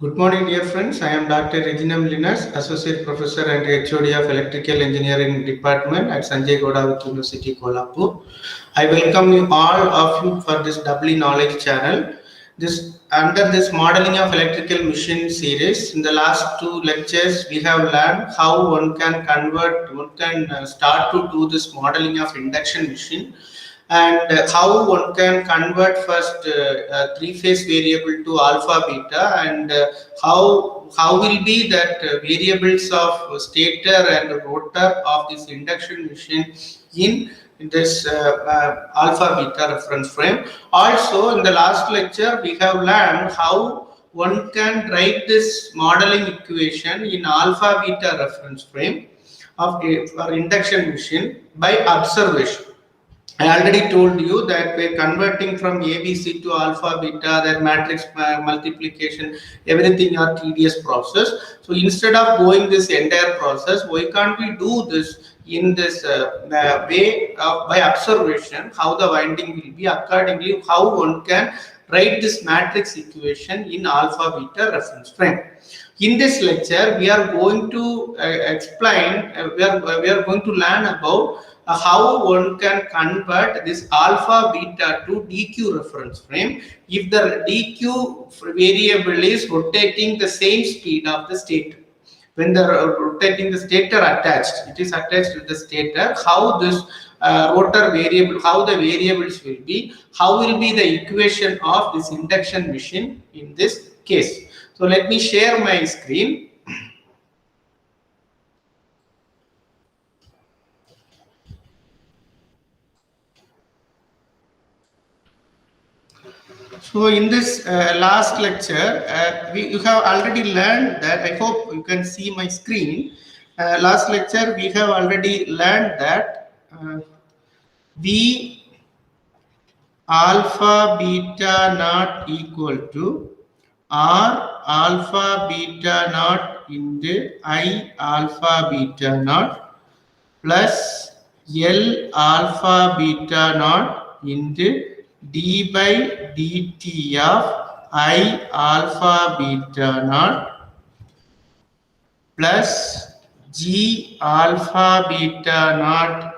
Good morning, dear friends. I am Dr. Reginam Linas, Associate Professor and HOD of Electrical Engineering Department at Sanjay Godavat University, Kolhapur. I welcome you all of you for this doubly knowledge channel. This under this modeling of electrical machine series. In the last two lectures, we have learned how one can start to do this modeling of induction machine and how one can convert first three-phase variable to alpha beta and how will be that variables of stator and rotor of this induction machine in this alpha beta reference frame. Also, in the last lecture we have learned how one can write this modeling equation in alpha beta reference frame of a for induction machine by observation. I already told you that we're converting from ABC to alpha, beta, then matrix multiplication, everything are tedious process. So instead of going this entire process, why can't we do this in this way of by observation, how the winding will be, accordingly how one can write this matrix equation in alpha, beta reference frame. In this lecture, we are going to explain, we are going to learn about how one can convert this alpha beta to DQ reference frame if the DQ variable is rotating the same speed of the stator. When the rotating the stator attached, it is attached to the stator, how this rotor variable, how the variables will be, how will be the equation of this induction machine in this case. So let me share my screen. So in this last lecture, you have already learned that, I hope you can see my screen. Last lecture, we have already learned that V alpha beta naught equal to R alpha beta naught into I alpha beta naught plus L alpha beta naught into d by dt of I alpha beta naught plus G alpha beta naught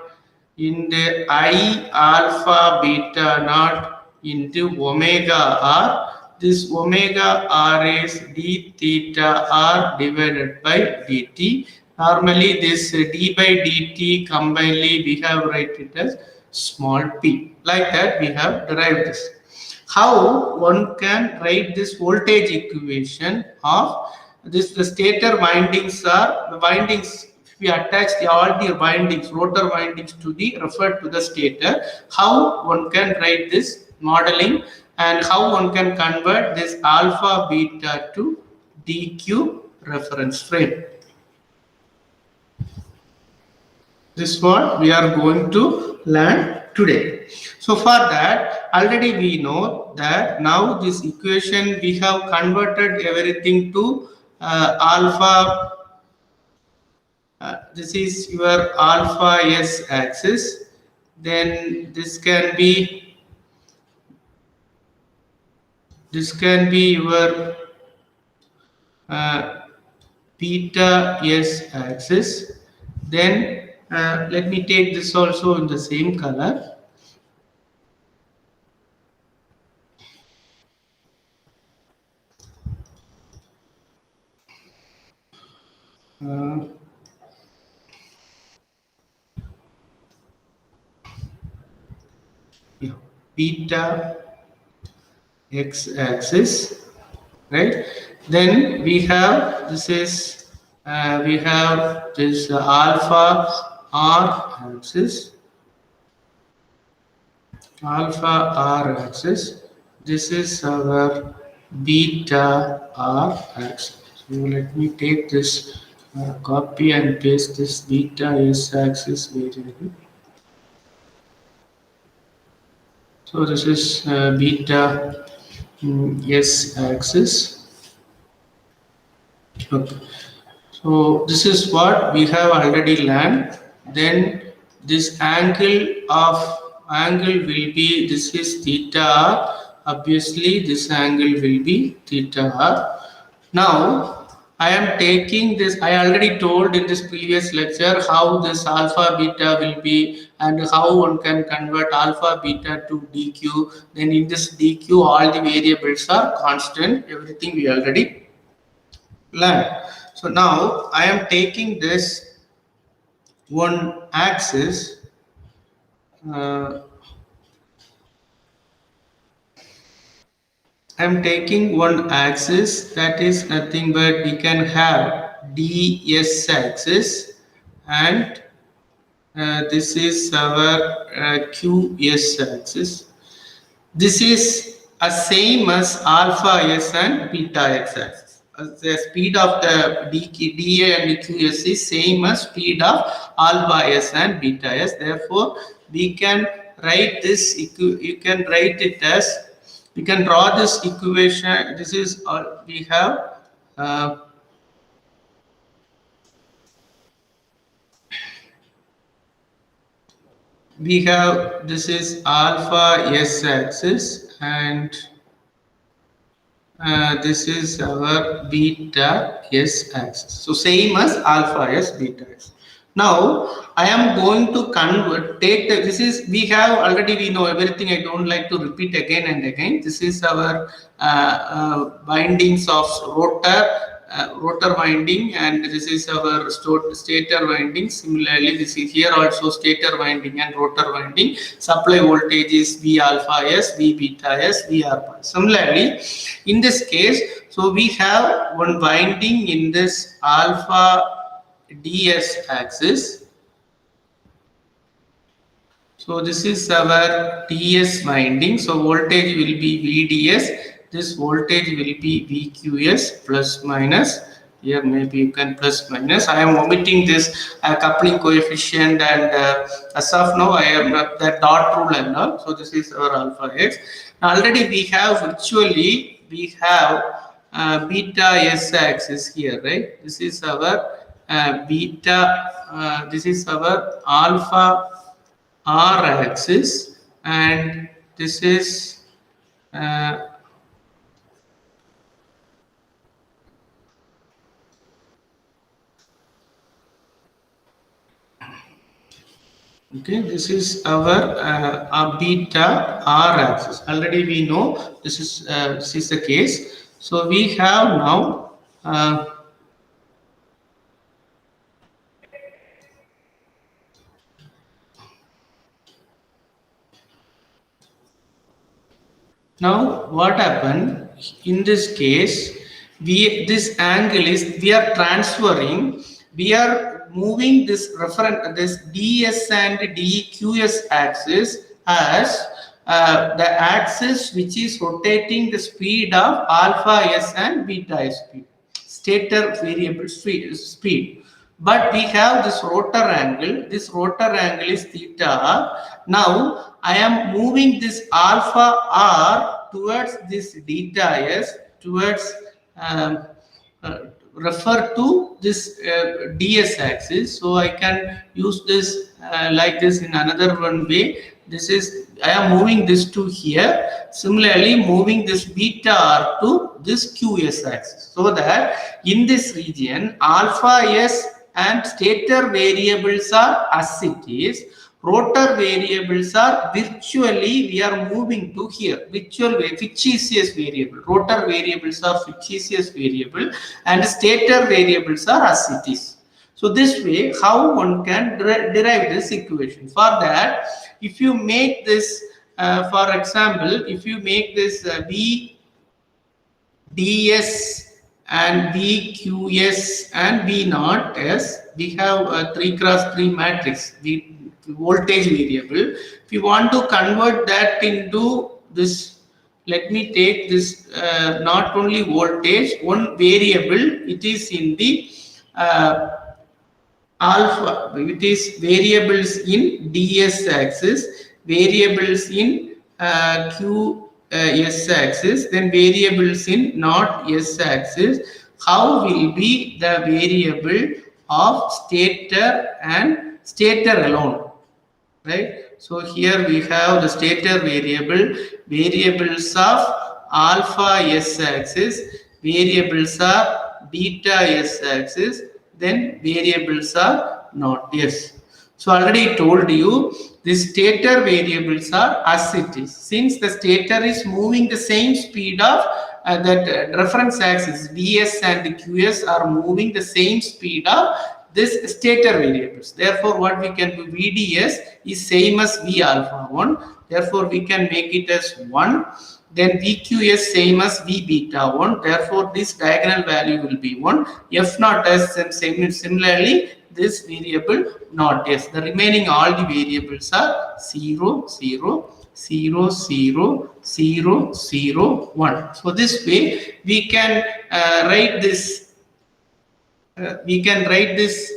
into I alpha beta naught into omega r. This omega r is d theta r divided by dt. Normally this d by dt combinedly we have write it as small p. Like that we have derived this. How one can write this voltage equation of this, the stator windings are the windings, if we attach all the windings, rotor windings to the referred to the stator, how one can write this modeling and how one can convert this alpha beta to DQ reference frame. This is what we are going to learn today. So for that, already we know that now this equation we have converted everything to alpha. This is your alpha s axis. Then this can be your beta s axis. Then let me take this also in the same color. Beta x-axis, right? Then we have this is we have this alpha r axis, This is our beta r axis. So let me take this copy and paste this beta s axis variable. So this is beta s axis. Okay. So this is what we have already learned. Then this angle will be, this is theta r. Obviously this angle will be theta r. Now I am taking this. I already told in this previous lecture how this alpha beta will be and how one can convert alpha beta to dq. Then in this dq, all the variables are constant. Everything we already learned. So now I am taking this one axis. I'm taking one axis, that is nothing but we can have ds axis, and this is our qs axis. This is a same as alpha s and beta x axis. The speed of the dA and qs is same as speed of alpha s and beta s. Therefore, we can write this. You can write it as, we can draw this equation. This is we have. We have, this is alpha s axis, and this is our beta s axis. So same as alpha s beta s. Now I am going to convert, take the, this is, we have already, we know everything, I don't like to repeat again and again. This is our bindings of rotor winding, and this is our stator winding. Similarly, this is here also stator winding and rotor winding. Supply voltage is V alpha s, V beta s, V alpha. Similarly, in this case, so we have one winding in this alpha ds axis. So this is our ds winding. So voltage will be VDS. This voltage will be VQS plus minus. Here maybe you can plus minus. I am omitting this coupling coefficient, and as of now I am that dot rule and all. So this is our alpha x. Now already we have virtually, we have beta s axis here, right? This is our beta. This is our alpha r axis, and this is okay, this is our beta r axis. Already we know this is the case. So we have now now what happened in this case, this angle is, we are transferring, we are moving this reference, this ds and dqs axis as the axis which is rotating the speed of alpha s and beta s speed, stator variable speed. But we have this rotor angle. This rotor angle is theta. Now I am moving this alpha r towards this theta s, towards refer to this ds axis. So I can use this like this in another one way. This is, I am moving this to here. Similarly, moving this beta r to this qs axis, so that in this region alpha s and stator variables are as it is. Rotor variables are virtually, we are moving to here, fictitious variable. Rotor variables are fictitious variable, and stator variables are as it is. So this way, how one can derive this equation? For that, if you make this, for example, if you make this V ds and VQS and V naught s, we have a 3x3 matrix, voltage variable. If you want to convert that into this, let me take this not only voltage, one variable, it is in the alpha, it is variables in ds axis, variables in q s axis, then variables in not s axis. How will be the variable of stator and stator alone, right? So here we have the stator variable, variables of alpha s axis, variables are beta S axis, then variables are not S. So already told you the stator variables are as it is. Since the stator is moving the same speed of that reference axis, Vs and Qs are moving the same speed of this stator variables. Therefore, what we can do, Vds is same as V alpha 1. Therefore, we can make it as 1. Then VQS same as V beta 1. Therefore, this diagonal value will be 1. F naught S and similarly, this variable not S. The remaining all the variables are 0, 0, 0, 0, 0, 0, 1. So this way we can write this.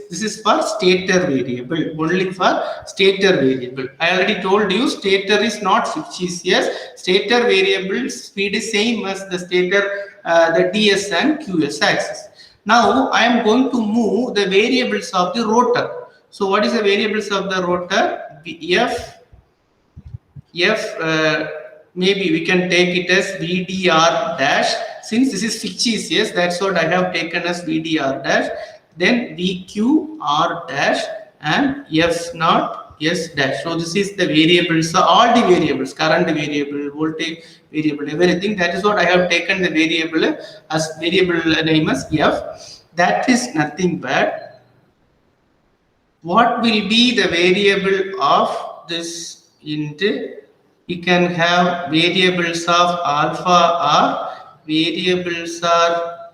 This is for stator variable, only for stator variable. I already told you stator is not fictitious. Stator variable speed is same as the stator, the ds and qs axis. Now I am going to move the variables of the rotor. So what is the variables of the rotor? Maybe we can take it as VDR dash. Since this is fictitious, that's what I have taken as VDR dash. Then VQR dash and F naught S dash. So this is the variables, so all the variables, current variable, voltage variable, everything. That is what I have taken the variable as variable name as F. That is nothing but what will be the variable of this into. We can have variables of alpha R, variables are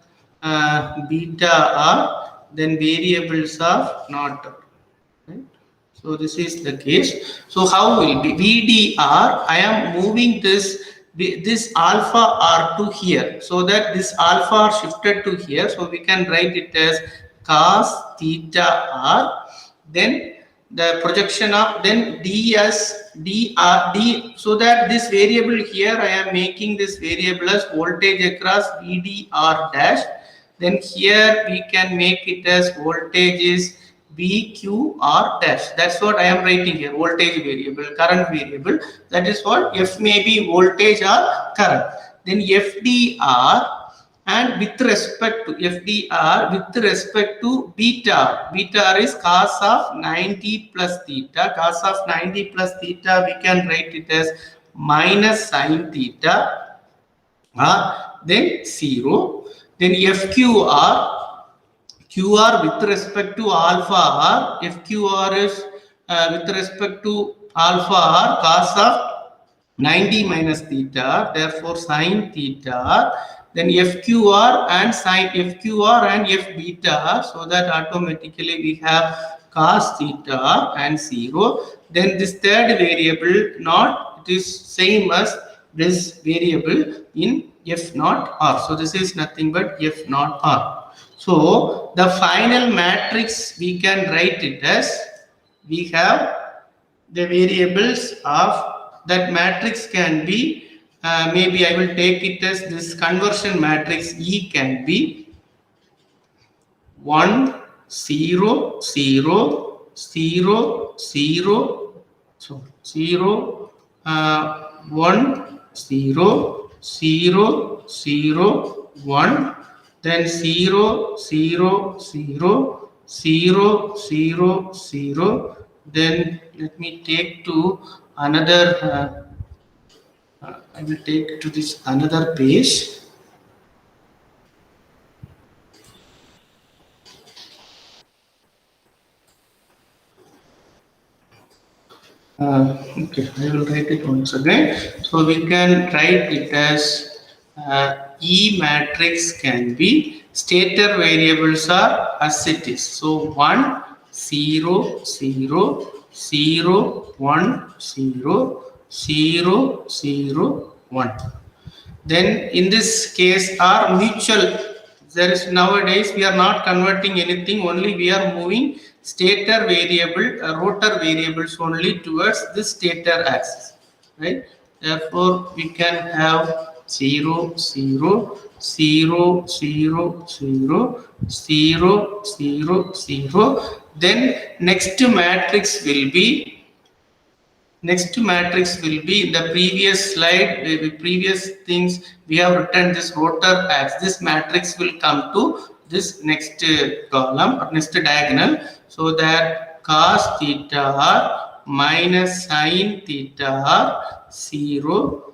beta R, then variables of not R. Right? So this is the case. So how will be VDR? I am moving this alpha R to here, so that this alpha R shifted to here. So we can write it as cos theta R. Then the projection of then ds dr d, so that this variable here I am making this variable as voltage across VDR dash. Then here we can make it as voltage is VQR dash. That's what I am writing here, voltage variable, current variable. That is what F may be voltage or current. Then FDR, and with respect to FDR, with respect to beta, beta is cos of 90 plus theta. Cos of 90 plus theta, we can write it as minus sin theta. Then 0. Then FQR, QR with respect to alpha R. FQR is with respect to alpha R, cos of 90 minus theta. Therefore, sin theta. Then FQR and sin FQR and F beta, so that automatically we have cos theta and 0. Then this third variable not, it is same as this variable in F naught R. So this is nothing but F naught R. So the final matrix we can write it as, we have the variables of that matrix can be maybe I will take it as this conversion matrix E can be 1 0 0 0 0, so 0 1 0 0 0 1, then 0 0 0 0 0 0. Then let me take to another. I will take to this another page. Okay, I will write it once again. So we can write it as E matrix can be, stator variables are as it is. So 1 0 0 0 1 0 0 0 1. Then in this case are mutual. There is nowadays we are not converting anything, only we are moving stator variable, rotor variables only towards the stator axis, right? Therefore we can have 0 0 0 0 0 0 0 0. Then next matrix will be Next matrix will be in the previous slide, the previous things we have written this rotor X. This matrix will come to this next column or next diagonal. So that cos theta r minus sin theta r 0,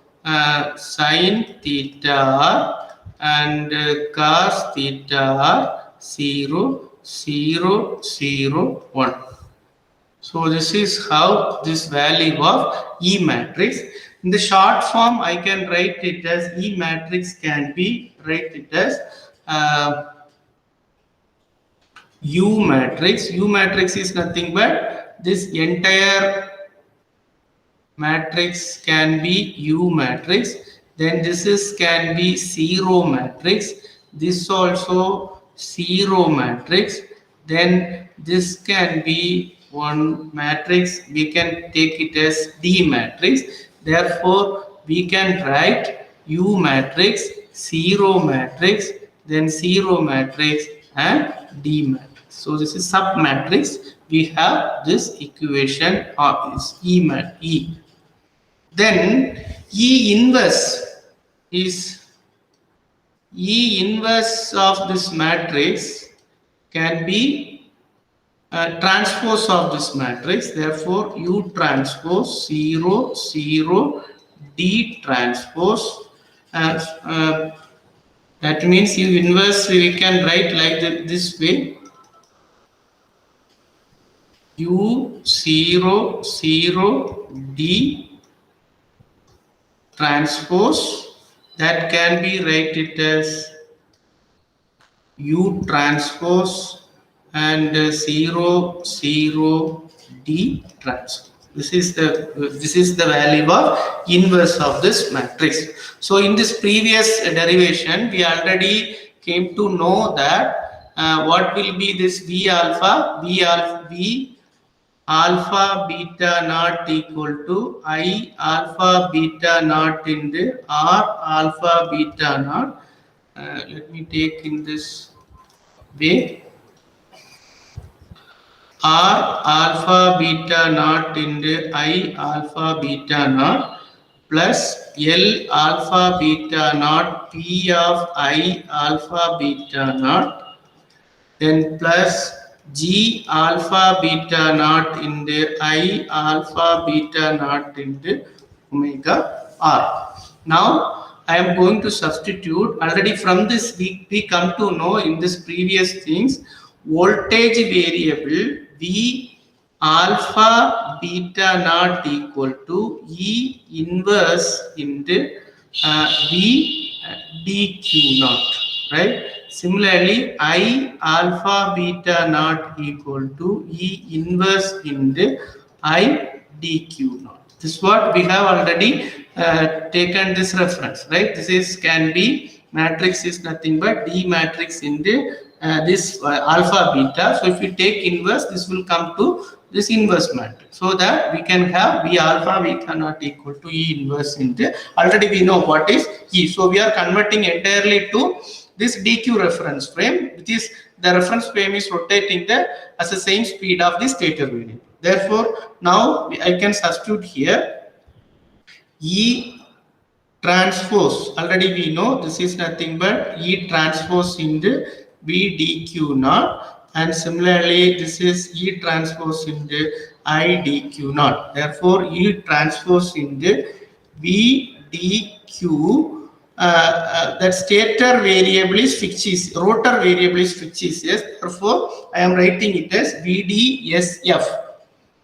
sin theta r and cos theta r 0, 0, 0, 1. So this is how this value of E matrix. In the short form, I can write it as E matrix can be write it as U matrix. U matrix is nothing but this entire matrix can be U matrix. Then this is can be zero matrix. This also zero matrix. Then this can be one matrix. We can take it as D matrix. Therefore, we can write U matrix, zero matrix, then zero matrix and D matrix. So this is sub matrix. We have this equation of is E mat E. Then E inverse is E inverse of this matrix can be transpose of this matrix. Therefore, U transpose 0, 0, D transpose. That means U inverse we can write like this way. U 0, 0, D transpose, that can be written as U transpose and 0, 0, D transpose. This is the value of inverse of this matrix. So in this previous derivation, we already came to know that what will be this V alpha, V alpha beta naught equal to I alpha beta naught into R alpha beta naught. Let me take in this way. R alpha beta naught into I alpha beta naught plus L alpha beta naught P of I alpha beta naught, then plus G alpha beta naught into I alpha beta naught into omega R. Now I am going to substitute. Already from this we come to know in this previous things, voltage variable V alpha beta naught equal to E inverse into V dq naught, right? Similarly, I alpha beta naught equal to E inverse into I dq naught. This is what we have already taken this reference, right? This is can be matrix is nothing but D matrix into this alpha beta. So if you take inverse, this will come to this inverse matrix, so that we can have V alpha beta naught equal to E inverse into, already we know what is E. So we are converting entirely to this dq reference frame, which is the reference frame is rotating as the same speed of the stator variable. Therefore, now I can substitute here E transpose. Already we know this is nothing but E transpose into V dq naught, and similarly this is E transpose into I dq naught. Therefore, E transpose into V dq. That stator variable is fictitious, rotor variable is fictitious. Therefore, I am writing it as VDSF.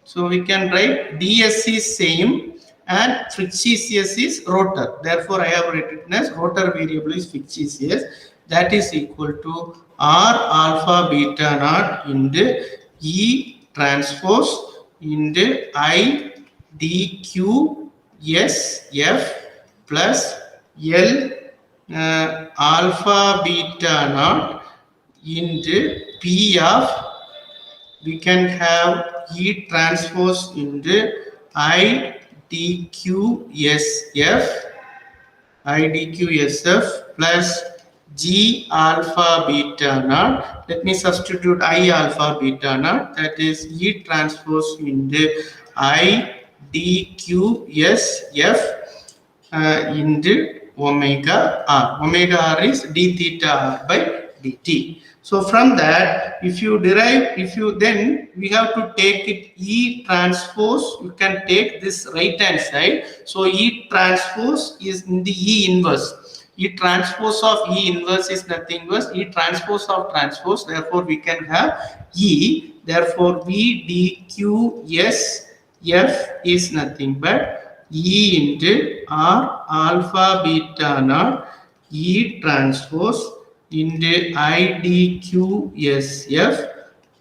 So we can write DS is same and fictitious is rotor. Therefore, I have written as rotor variable is fictitious. That is equal to R alpha beta naught into E transpose into I dq SF plus L alpha beta naught into P of, we can have E transpose into I dq SF plus G alpha beta naught. Let me substitute I alpha beta naught, that is E transpose into I dqsf into omega r. Omega r is d theta r by dt. So from that, if you then we have to take it E transpose. You can take this right hand side. So E transpose is in the E inverse. E transpose of E inverse is nothing but E transpose of transpose. Therefore, we can have E. Therefore, V dq f is nothing but E into R alpha beta naught E transpose into I dqsf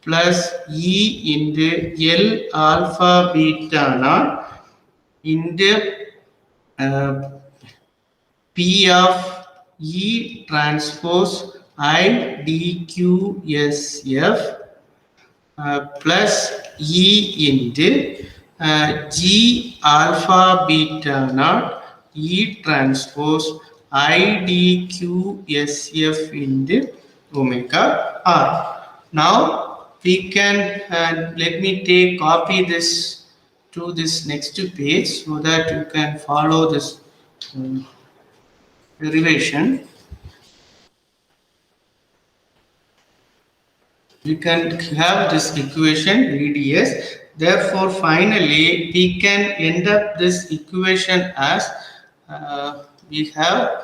plus E into L alpha beta naught into P of E transpose I dqsf plus E into G alpha beta naught E transpose I dqsf into omega r. Now we can let me copy this to this next page so that you can follow this derivation. We can have this equation VDS. Therefore, finally, we can end up this equation as we have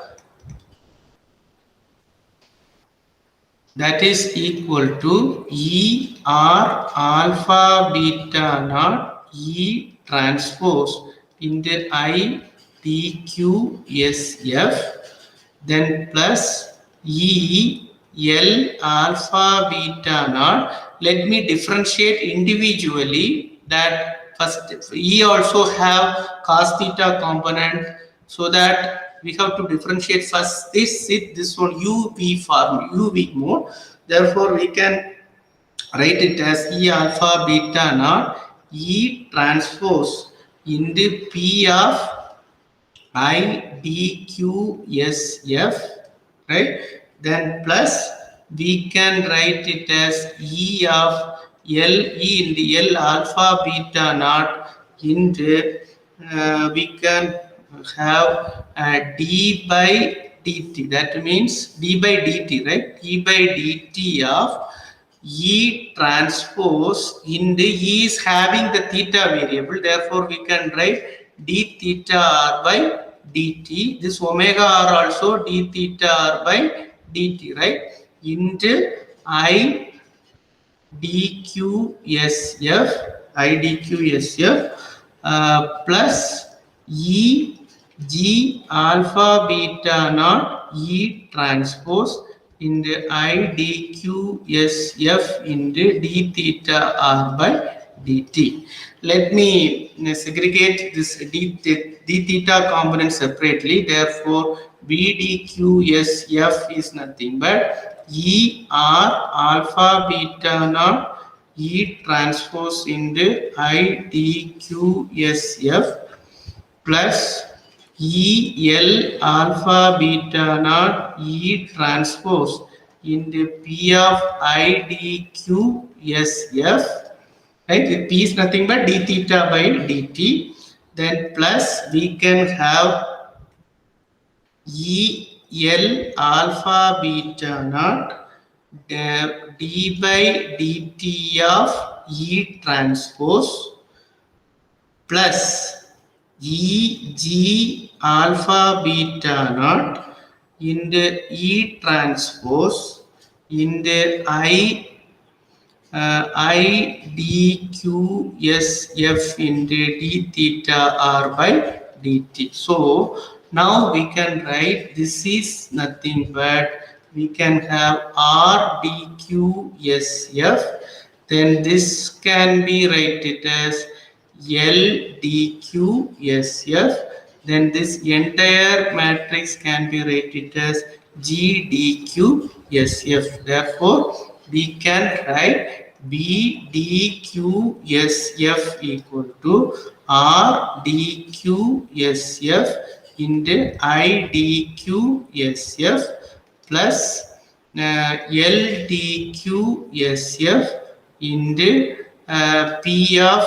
that is equal to E R alpha beta naught E transpose into I dqsf then plus E L alpha beta naught. Let me differentiate individually that first E also have cos theta component, so that we have to differentiate first this one UV form, UV mode. Therefore, we can write it as E alpha beta naught E transpose into P of I dqsf, right? Then plus we can write it as E of L E in the L alpha beta naught into we can have d by dt. That means d by dt, right? d by dt of E transpose in the E is having the theta variable. Therefore, we can write d theta r by dt. This omega r also d theta r by dt, right? Into I dqsf plus E G alpha beta naught E transpose into I dqsf into d theta r by dt. Let me segregate this d theta component separately. Therefore, V dqsf is nothing but E r alpha beta naught E transpose into I dqsf plus E L alpha beta naught E transpose into P of I dqsf, right? P is nothing but d theta by dt. Then plus we can have E L alpha beta naught d by dt of E transpose plus E G alpha beta naught into E transpose into I dqsf into d theta r by dt. So now we can write this is nothing but we can have r dqsf. Then this can be written as L dqsf. Then this entire matrix can be written as G dqsf. Therefore, we can write B dqsf equal to R dqsf into I dqsf plus L dqsf into P of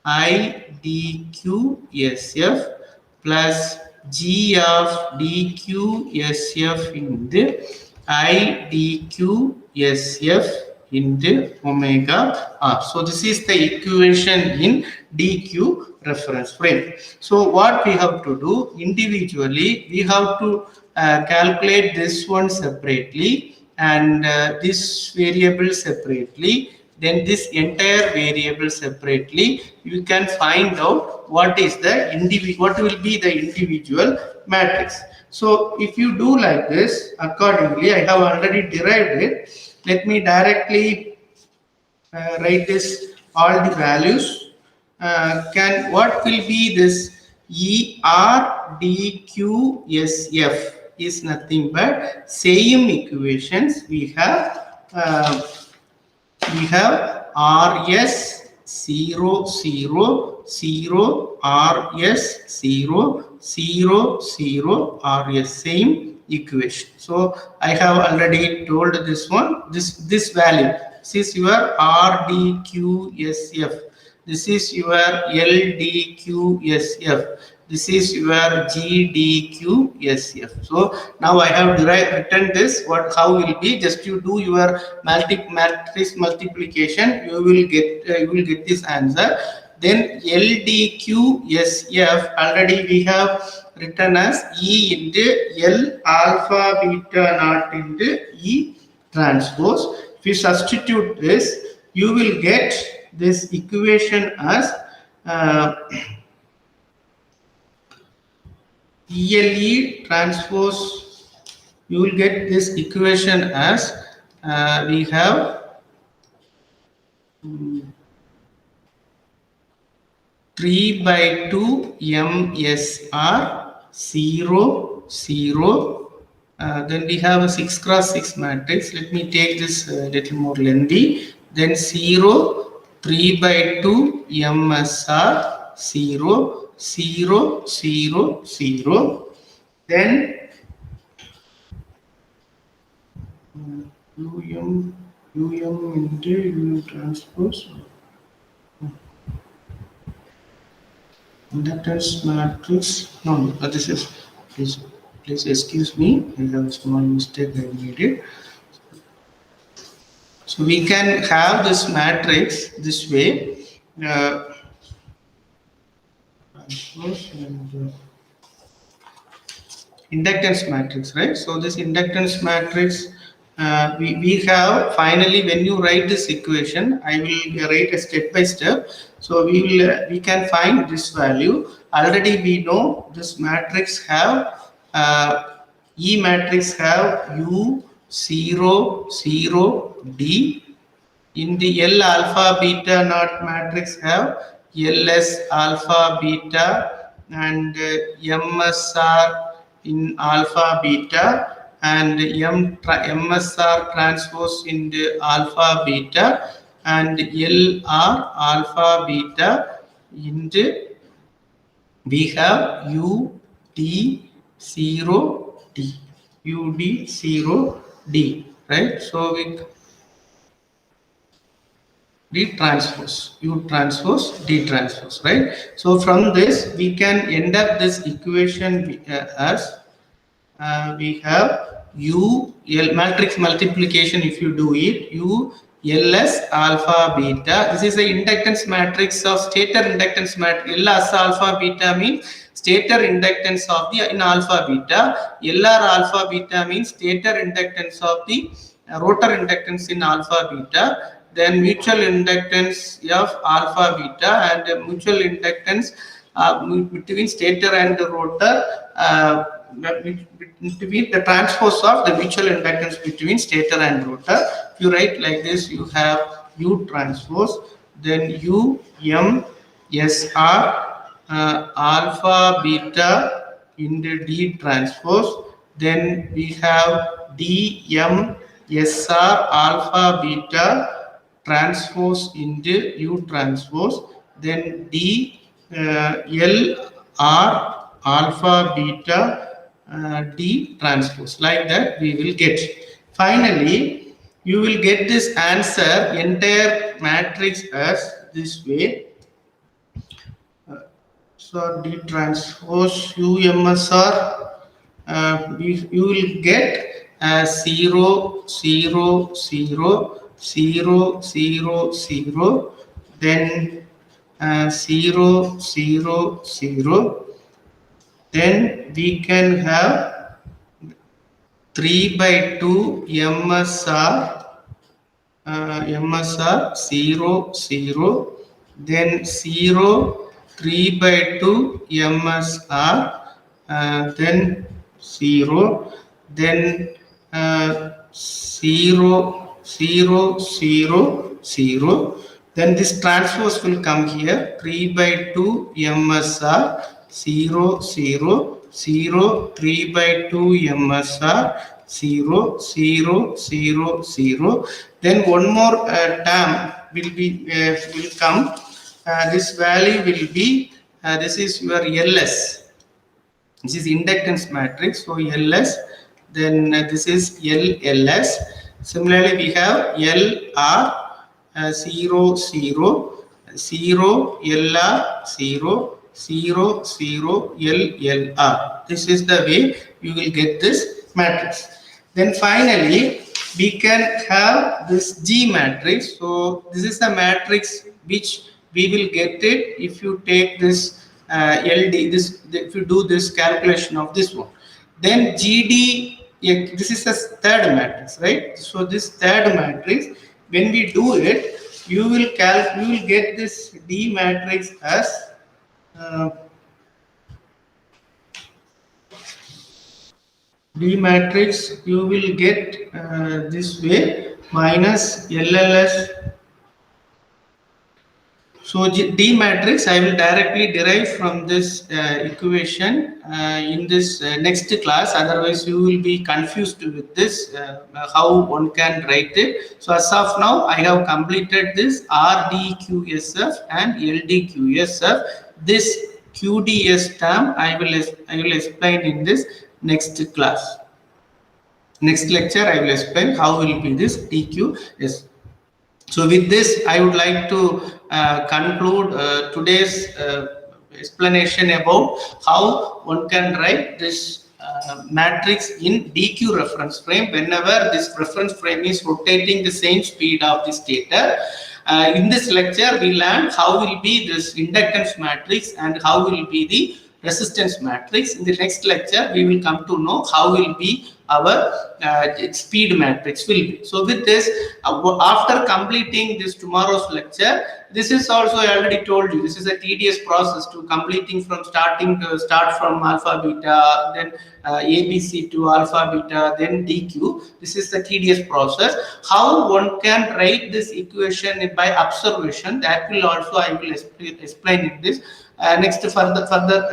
I dqsf plus g of dqsf into I dqsf into omega r. So this is the equation in dq reference frame. So what we have to do individually, we have to calculate this one separately and this variable separately, then this entire variable separately. You can find out what is the what will be the individual matrix. So if you do like this, accordingly, I have already derived it. Let me directly write this all the values. What will be this ERDQSF is nothing but same equations we have. We have RS 0 0 0 RS 0 0 0 RS, same equation. So I have already told this one, this value. This is your RDQSF. This is your LDQSF. This is your GDQSF. So now I have written this. How will be? Just you do your matrix multiplication. You will get this answer. Then LDQSF already we have written as E into L alpha beta naught into E transpose. If you substitute this, you will get this equation as ELE transpose. You will get this equation as we have 3 by 2 MSR 0 0. Then we have a 6 cross 6 matrix. Let me take this little more lengthy. Then 0 3 by 2 MSR 0 0 0 0. Then UM into U transpose. Inductance matrix. No, this is, please excuse me. I have a small mistake I made it. So we can have this matrix this way. Inductance matrix, right? So this inductance matrix, we have finally, when you write this equation, I will write a step by step. So we can find this value. Already we know this matrix have E matrix have U 0 0 D. In the L alpha beta naught matrix have LS alpha beta and MSR in alpha beta and MSR transpose in the alpha beta and LR alpha beta in the, we have UD0D, UD0D, right? So we D transpose, U transpose, D transpose, right? So from this we can end up this equation as we have U L matrix multiplication. If you do it, U LS alpha beta. This is the inductance matrix of stator inductance matrix. LS alpha beta means stator inductance of the in alpha beta. LR alpha beta means stator inductance of the rotor inductance in alpha beta. Then mutual inductance of alpha beta and mutual inductance between stator and rotor. Between the transpose of the mutual inductance between stator and rotor. If you write like this, you have U transpose, then U M S R alpha beta into D transpose, then we have D M S R alpha beta transpose into U transpose, then D L R alpha beta D transpose. Like that we will get. Finally, you will get this answer entire matrix as this way. So D transpose UMSR, you will get 0, 0, 0, 0, 0, 0, then 0, 0, 0. Then we can have 3 by 2 MSR, MSR 0, 0, then 0, 3 by 2 MSR, then 0, then 0, 0, 0, 0. Then this transpose will come here 3 by 2 MSR 0, 0, 0, 3 by 2 MSR 0, 0, 0, 0. Then one more term will come. This value will be this is your LS. This is inductance matrix. So LS. Then this is LLS. Similarly, we have LR 0, 0, 0, LR 0, 0, 0, LLR. This is the way you will get this matrix. Then finally, we can have this G matrix. So this is the matrix which we will get it if you take this LD. If you do this calculation of this one, then GD. This is the third matrix, right? So this third matrix, when we do it, you will get this D matrix as D matrix. You will get this way minus LLS. So D matrix I will directly derive from this equation in this next class. Otherwise, you will be confused with this how one can write it. So as of now, I have completed this RDQSF and LDQSF. This QDS term I will explain in this next class. Next lecture I will explain how will be this DQS. So with this, I would like to conclude today's explanation about how one can write this matrix in DQ reference frame whenever this reference frame is rotating the same speed of the stator. In this lecture, we learned how will be this inductance matrix and how will be the resistance matrix. In the next lecture, we will come to know how will be our speed matrix will be. So with this, after completing this tomorrow's lecture, this is also, I already told you, this is a tedious process to completing from start from alpha beta, then ABC to alpha beta, then DQ. This is the tedious process. How one can write this equation by observation, that will also I will explain in this next further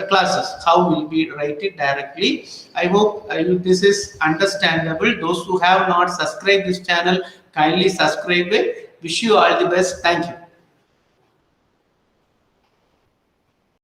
classes, how will we write it directly. I hope this is understandable. Those who have not subscribed this channel, kindly subscribe it. Wish you all the best. Thank you.